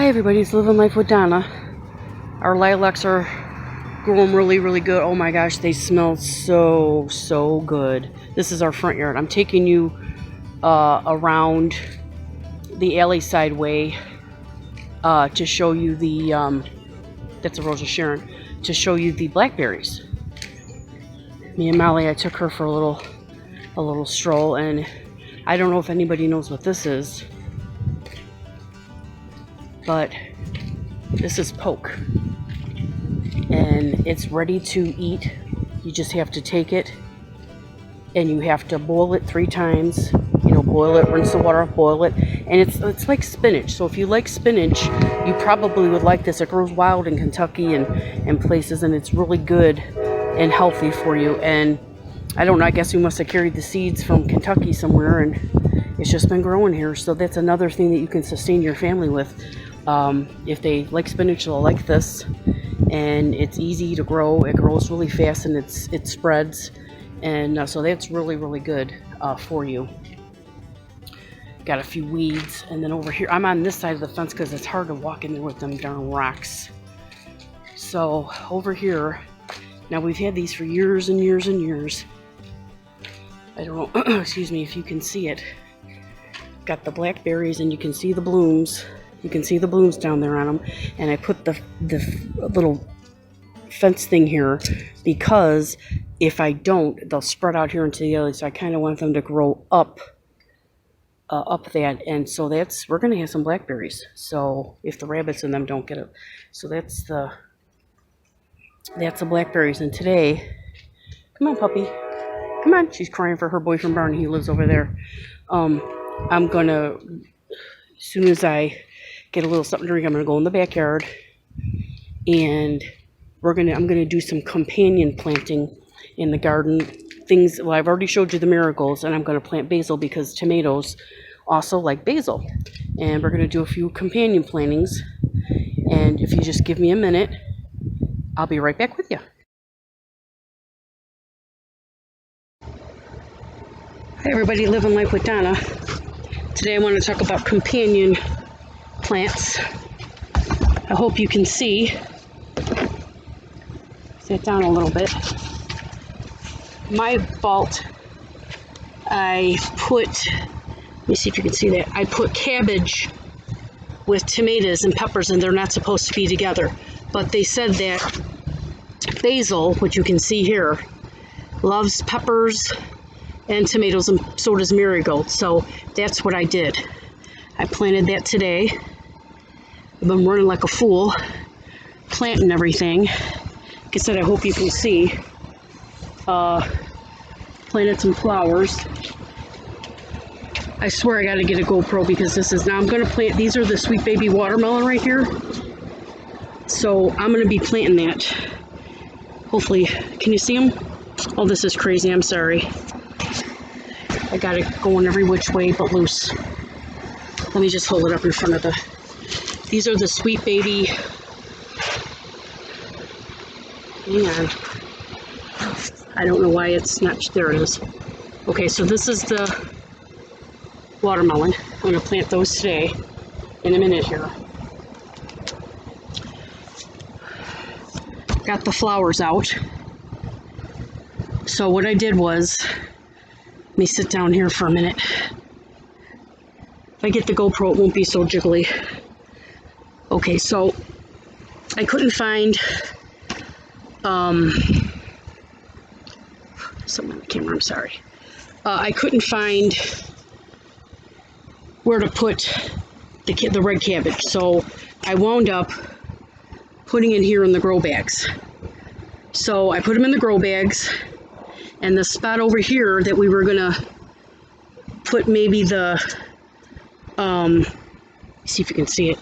everybody, it's Living Life with Donna. Our lilacs are growing really good. Oh my gosh, they smell so good. This is our front yard. I'm taking you around the alley side way to show you the that's a Rose of Sharon, to show you the blackberries. Me and Molly, I took her for a little stroll, and I don't know if anybody knows what this is, but this is poke, and it's ready to eat. You just have to take it, and you have to boil it 3 times. You know, boil it, rinse the water off, boil it, and it's like spinach. So if you like spinach, you probably would like this. It grows wild in Kentucky and places, and it's really good and healthy for you. And I don't know, I guess we must have carried the seeds from Kentucky somewhere, and it's just been growing here. So that's another thing that you can sustain your family with. If they like spinach, they'll like this, and it's easy to grow. It grows really fast, and it spreads, and so that's really good for you. Got a few weeds, and then over here, I'm on this side of the fence because it's hard to walk in there with them darn rocks. So over here, now we've had these for years and years. I don't know, excuse me, if you can see it. Got the blackberries, and you can see the blooms. You can see the blooms down there on them, and I put the little fence thing here because if I don't, they'll spread out here into the alley. So I kind of want them to grow up that, and so we're gonna have some blackberries. So if the rabbits in them don't get it, so that's the blackberries. And today, come on, puppy, come on. She's crying for her boyfriend Barney. He lives over there. I'm gonna, as soon as I get a little something to drink, I'm gonna go in the backyard, and I'm gonna do some companion planting in the garden. Things, well, I've already showed you the marigolds, and I'm gonna plant basil because tomatoes also like basil. And we're gonna do a few companion plantings. And if you just give me a minute, I'll be right back with you. Hi everybody, Living Life with Donna. Today I want to talk about companion plants. I hope you can see. Sit down a little bit. My fault. I put, let me see if you can see that. I put cabbage with tomatoes and peppers, and they're not supposed to be together. But they said that basil, which you can see here, loves peppers and tomatoes, and so does marigold. So that's what I did. I planted that today. I've been running like a fool, planting everything. Like I said, I hope you can see. Planted some flowers. I swear I gotta get a GoPro because now I'm gonna plant, these are the sweet baby watermelon right here. So I'm gonna be planting that. Hopefully, can you see them? Oh, this is crazy, I'm sorry. I got it going every which way but loose. Let me just hold it up in front of these are the sweet baby, hang on. I don't know why it's not, there it is. Okay, so this is the watermelon. I'm gonna plant those today in a minute here. Got the flowers out. So what I did was, let me sit down here for a minute. If I get the GoPro, it won't be so jiggly. Okay, so I couldn't find something on the camera, I'm sorry. I couldn't find where to put the red cabbage, so I wound up putting it here in the grow bags. So I put them in the grow bags, and the spot over here that we were gonna put maybe the see if you can see it.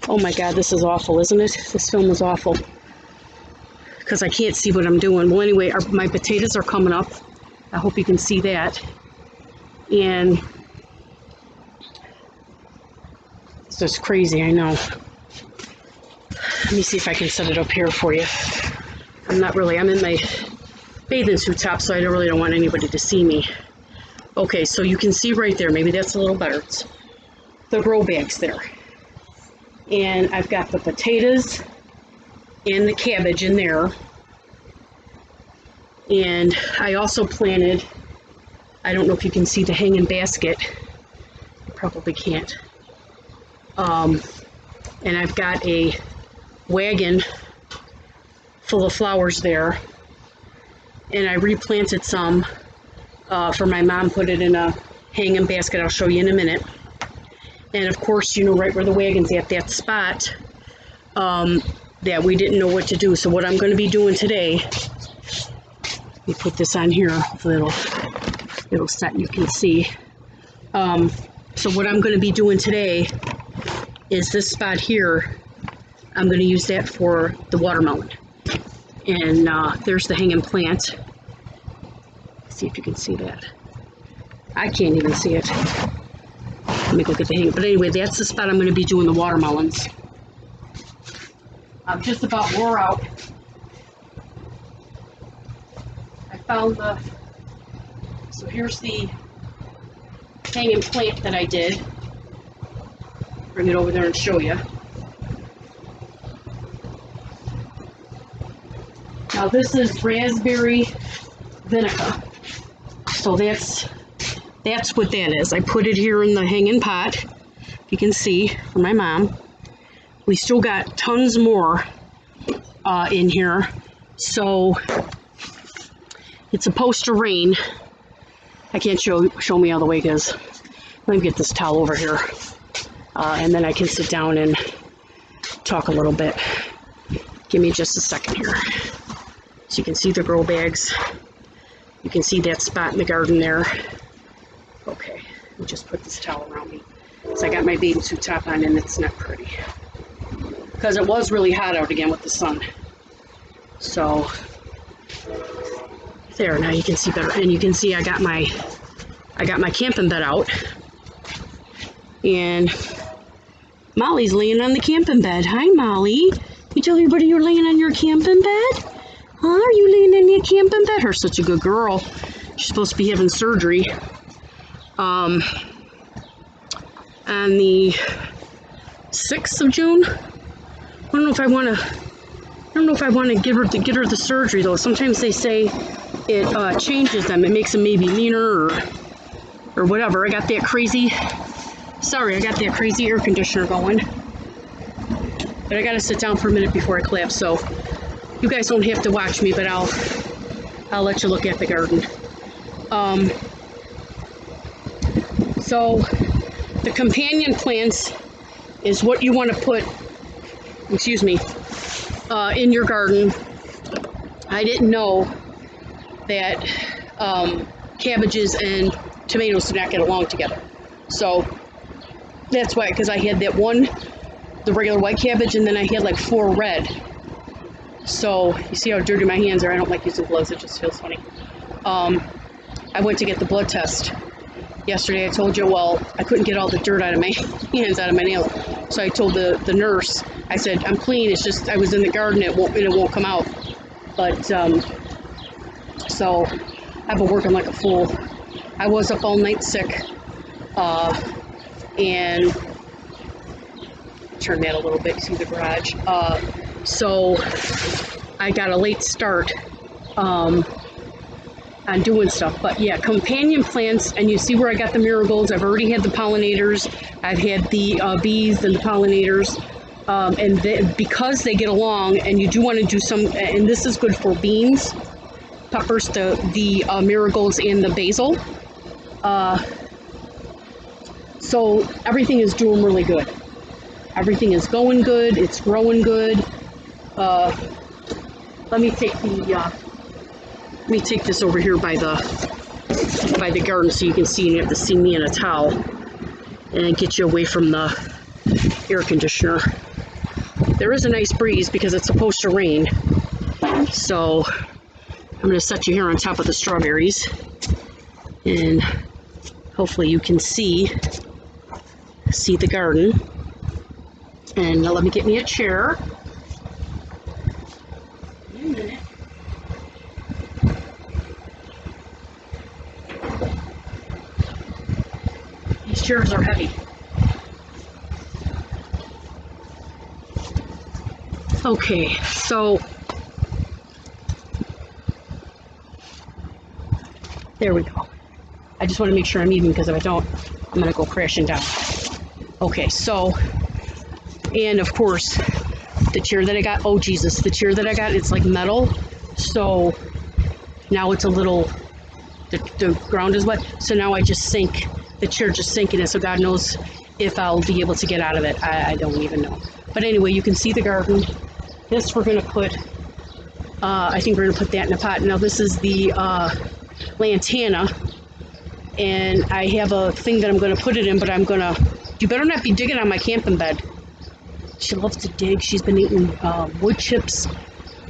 Oh my god, this is awful, isn't it? This film is awful because I can't see what I'm doing. Well, anyway, my potatoes are coming up. I hope you can see that. And it's just crazy, I know. Let me see if I can set it up here for you. I'm in my bathing suit top, so I really don't want anybody to see me. Okay, so you can see right there, maybe that's a little better. It's the grow bags there. And I've got the potatoes and the cabbage in there. And I also planted, I don't know if you can see the hanging basket. Probably can't. And I've got a wagon full of flowers there. And I replanted some for my mom, put it in a hanging basket. I'll show you in a minute. And of course, you know, right where the wagon's at, that spot, that we didn't know what to do. So what I'm going to be doing today, let me put this on here, hopefully it'll set and you can see. So what I'm going to be doing today is this spot here, I'm going to use that for the watermelon. And there's the hanging plant. Let's see if you can see that. I can't even see it. Let me go get the hanging. But anyway, that's the spot I'm going to be doing the watermelons. I'm just about wore out. I found so here's the hanging plant that I did. Bring it over there and show you. Now this is raspberry vinegar. So that's what that is. I put it here in the hanging pot. You can see for my mom. We still got tons more in here. So it's supposed to rain. I can't show me all the way because let me get this towel over here. And then I can sit down and talk a little bit. Give me just a second here. So you can see the grow bags. You can see that spot in the garden there. Okay, let me just put this towel around me. So I got my bathing suit top on and it's not pretty. Because it was really hot out again with the sun. So, there, now you can see better. And you can see I got my camping bed out. And Molly's laying on the camping bed. Hi, Molly. You tell everybody you're laying on your camping bed? Huh? Are you laying in your camping bed? Her such a good girl. She's supposed to be having surgery. On the 6th of June. I don't know if I want to get her the surgery though. Sometimes they say it changes them. It makes them maybe meaner or whatever. I got that crazy air conditioner going. But I gotta sit down for a minute before I collapse. So you guys don't have to watch me, but I'll let you look at the garden. So the companion plants is what you want to put, in your garden. I didn't know that cabbages and tomatoes do not get along together. So that's why, because I had that one, the regular white cabbage, and then I had like 4 red. So you see how dirty my hands are. I don't like using gloves. It just feels funny. I went to get the blood test yesterday. I told you, well, I couldn't get all the dirt out of my hands, out of my nails. So I told the nurse, I said, I'm clean. It's just I was in the garden. It won't come out. But so I've been working like a fool. I was up all night sick. And turn that a little bit, see the garage. So I got a late start on doing stuff. But yeah, companion plants, and you see where I got the marigolds. I've already had the pollinators. I've had the bees and the pollinators. Because they get along, and you do want to do some, and this is good for beans, peppers, the marigolds, and the basil. So everything is doing really good. Everything is going good. It's growing good. Let me take this over here by the garden so you can see, and you have to see me in a towel and get you away from the air conditioner. There is a nice breeze because it's supposed to rain. So I'm going to set you here on top of the strawberries, and hopefully you can see the garden. And now let me get me a chair. Wait a minute. These chairs are heavy. Okay, so there we go. I just want to make sure I'm even, because if I don't, I'm going to go crashing down. Okay, so, and of course, the chair that I got, oh Jesus, the chair that I got, it's like metal, so now it's a little, the ground is wet, so now I just sink, the chair just sinking in, so God knows if I'll be able to get out of it. I don't even know. But anyway, you can see the garden. This we're going to put, I think we're going to put that in a pot. Now this is the lantana, and I have a thing that I'm going to put it in, but I'm going to, you better not be digging on my camping bed. She loves to dig. She's been eating wood chips.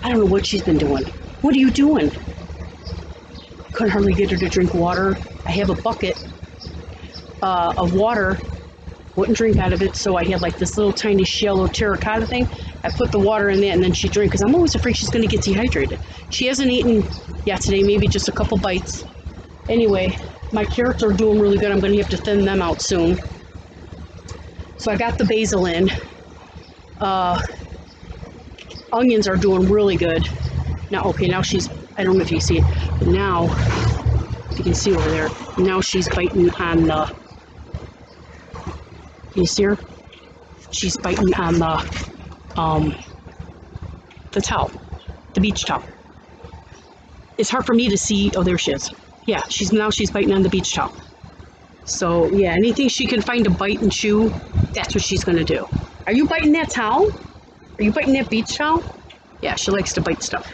I don't know what she's been doing. What are you doing? Couldn't hardly get her to drink water. I have a bucket of water. Wouldn't drink out of it, so I had like this little tiny shallow terracotta thing. I put the water in that, and then she drank, because I'm always afraid she's going to get dehydrated. She hasn't eaten yet today, maybe just a couple bites. Anyway, my carrots are doing really good. I'm going to have to thin them out soon. So I got the basil in. Onions are doing really good. Now, okay, now she's, I don't know if you see it, but now, if you can see over there, now she's biting on the, can you see her? She's biting on the towel, the beach towel. It's hard for me to see, oh, there she is. Yeah, she's biting on the beach towel. So, yeah, anything she can find to bite and chew, that's what she's gonna do. Are you biting that towel? Are you biting that beach towel? Yeah, she likes to bite stuff.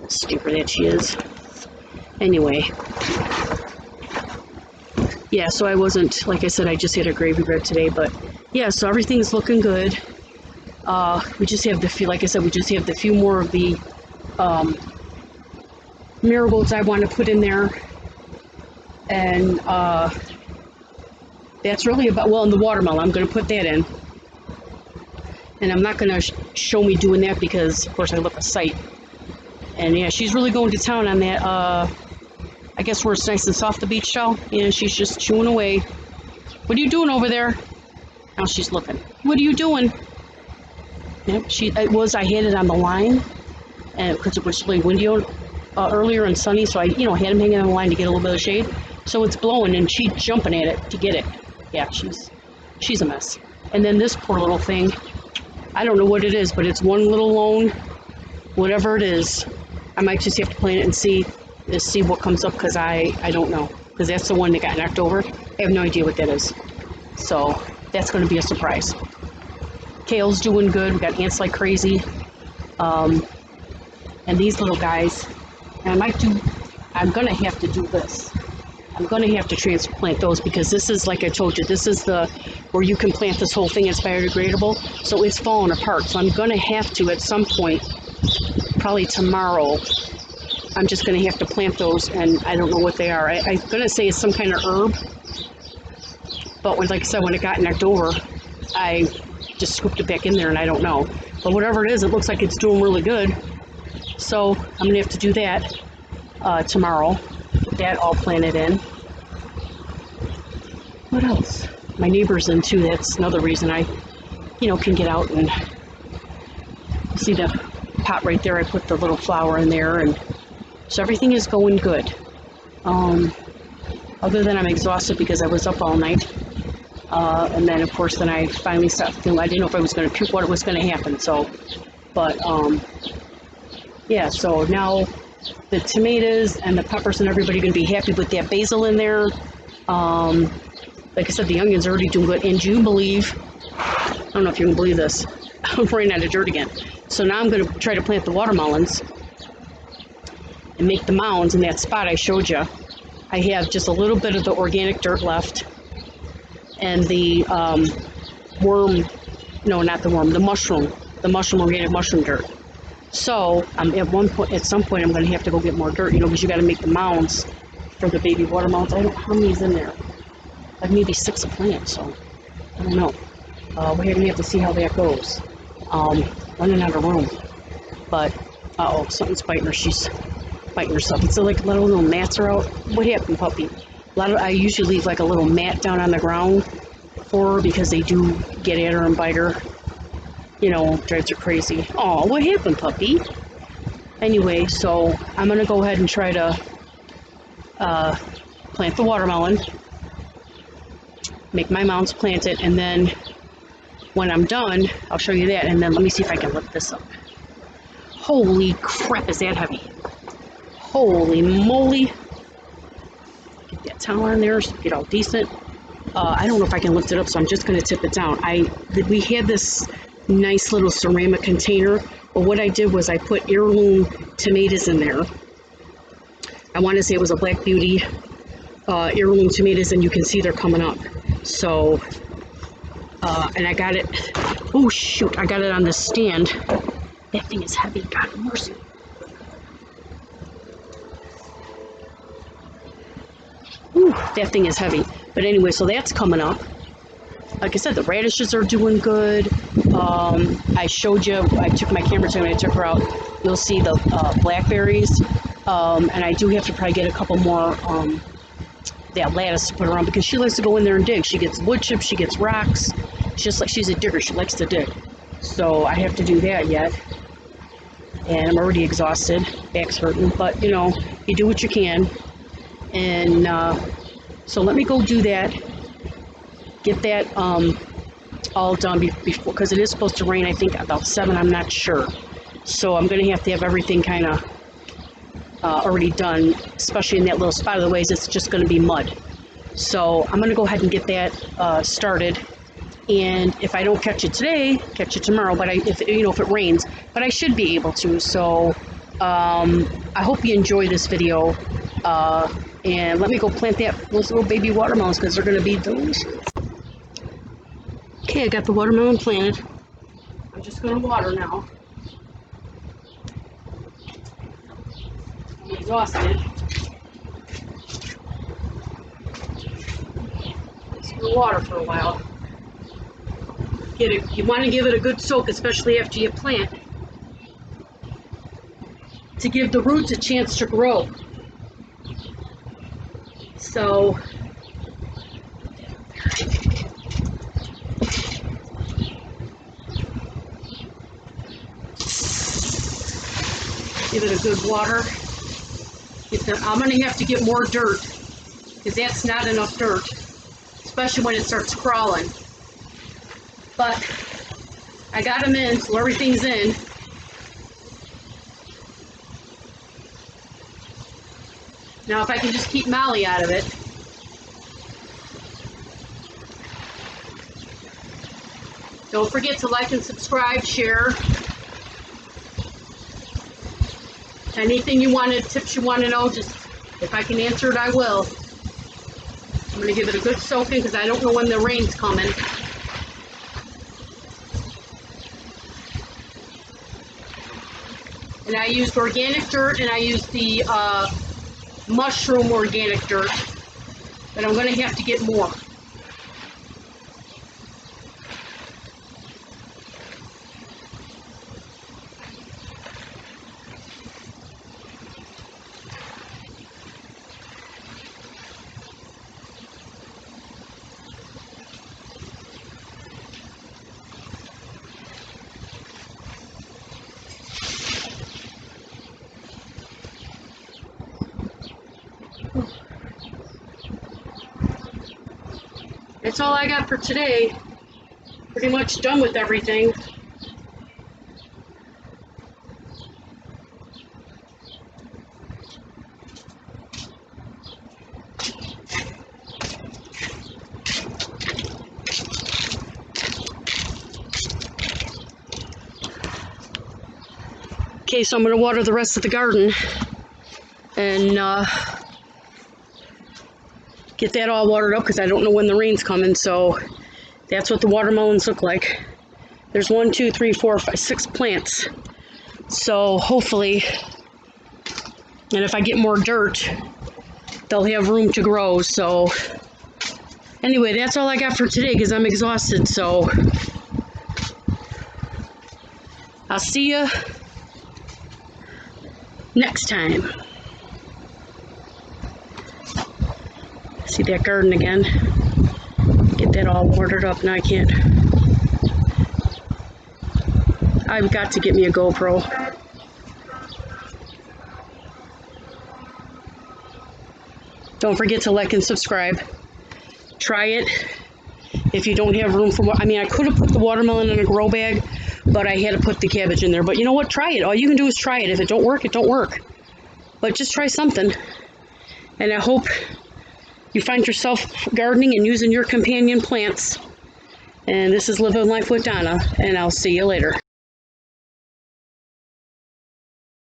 Stinker that she is. Anyway. Yeah, so I wasn't, like I said, I just had a gravy bread today, but yeah, so everything's looking good. We just have the few, like I said, we just have the few more of the marigolds I want to put in there. And that's really about, well, and the watermelon, I'm going to put that in. And I'm not going to show me doing that because, of course, I look a sight. And yeah, she's really going to town on that. I guess where it's nice and soft, the beach towel. Yeah, she's just chewing away. What are you doing over there? Now she's looking. What are you doing? Yep, I had it on the line, and because it was really windy earlier and sunny, so I, had him hanging on the line to get a little bit of shade. So it's blowing, and she's jumping at it to get it. Yeah, she's a mess. And then this poor little thing, I don't know what it is, but it's one little lone, whatever it is. I might just have to plant it and see what comes up, because I don't know, because that's the one that got knocked over. I have no idea what that is. So that's going to be a surprise. Kale's doing good. We got ants like crazy. And these little guys, and I'm going to have to do this. I'm going to have to transplant those, because this is, like I told you, this is where you can plant this whole thing. It's biodegradable. So it's falling apart. So I'm going to have to, at some point, probably tomorrow, I'm just going to have to plant those, and I don't know what they are. I'm going to say it's some kind of herb, but like I said, when it got knocked over, I just scooped it back in there, and I don't know. But whatever it is, it looks like it's doing really good. So I'm going to have to do that tomorrow. Get that all planted in. What else? My neighbor's in too. That's another reason I, can get out and see the pot right there. I put the little flower in there, and so everything is going good. Other than I'm exhausted because I was up all night. And then, of course, then I finally stopped feeling, I didn't know if I was going to puke, what was going to happen. So, but, yeah, so now the tomatoes and the peppers and everybody are going to be happy with that basil in there. Like I said, the onions are already doing good. And you believe, I don't know if you can believe this, I'm running out of dirt again. So now I'm going to try to plant the watermelons and make the mounds in that spot I showed you. I have just a little bit of the organic dirt left, and the the mushroom, organic mushroom dirt. So at some point I'm going to have to go get more dirt, because you got to make the mounds for the baby watermelons. I don't know how many's in there. Like maybe 6 a plant, so I don't know. We're going to have to see how that goes. Running out of room. But, something's biting her. She's biting herself. It's like little mats are out. What happened, puppy? I usually leave like a little mat down on the ground for her, because they do get at her and bite her. you know, drives her crazy. Oh, what happened, puppy? Anyway, so I'm gonna go ahead and try to plant the watermelon, make my mounds, plant it, and then when I'm done, I'll show you that. And then let me see if I can lift this up. Holy crap, is that heavy? Holy moly. Get that towel on there so get all decent. I don't know if I can lift it up, so I'm just going to tip it down. We had this nice little ceramic container, but what I did was I put heirloom tomatoes in there. I want to say it was a Black Beauty heirloom tomatoes, and you can see they're coming up. So, and I got it, oh shoot, I got it on the stand. That thing is heavy, God mercy. Ooh, that thing is heavy. But anyway, so that's coming up. Like I said, the radishes are doing good. I showed you, I took my camera to when I took her out. You'll see the blackberries. And I do have to probably get a couple more that lattice to put around because she likes to go in there and dig. She gets wood chips, she gets rocks. Just like she's a digger, she likes to dig. So I have to do that yet. And I'm already exhausted, back's hurting, but you know, you do what you can. And so let me go do that, get that all done before, because it is supposed to rain, I think about 7, I'm not sure. So I'm gonna have to have everything kind of already done, especially in that little spot. Otherwise it's just gonna be mud. So I'm gonna go ahead and get that started. And if I don't catch it today, catch it tomorrow. But if it rains, but I should be able to. So I hope you enjoy this video. And let me go plant those little baby watermelons because they're going to be delicious. Okay, I got the watermelon planted. I'm just going to water now. I'm exhausted. Just going to water for a while. You want to give it a good soak, especially after you plant, to give the roots a chance to grow. So give it a good water. I'm going to have to get more dirt because that's not enough dirt, especially when it starts crawling. But I got them in, so everything's in. Now if I can just keep Molly out of it. Don't forget to like and subscribe, share. Anything you wanted, tips you want to know, just if I can answer it, I will. I'm going to give it a good soaking because I don't know when the rain's coming. And I used organic dirt, and I used the mushroom organic dirt, but I'm going to have to get more. That's all I got for today. Pretty much done with everything. Okay, so I'm going to water the rest of the garden and get that all watered up because I don't know when the rain's coming. So that's what the watermelons look like. There's 1, 2, 3, 4, 5, 6 plants. So hopefully, and if I get more dirt, they'll have room to grow. So anyway, that's all I got for today because I'm exhausted. So I'll see you next time. See that garden again? Get that all watered up. Now I can't. I've got to get me a GoPro. Don't forget to like and subscribe. Try it. If you don't have room for, I mean, I could have put the watermelon in a grow bag, but I had to put the cabbage in there. But you know what? Try it. All you can do is try it. If it don't work, it don't work. But just try something. And I hope you find yourself gardening and using your companion plants. And this is Living Life with Donna, and I'll see you later.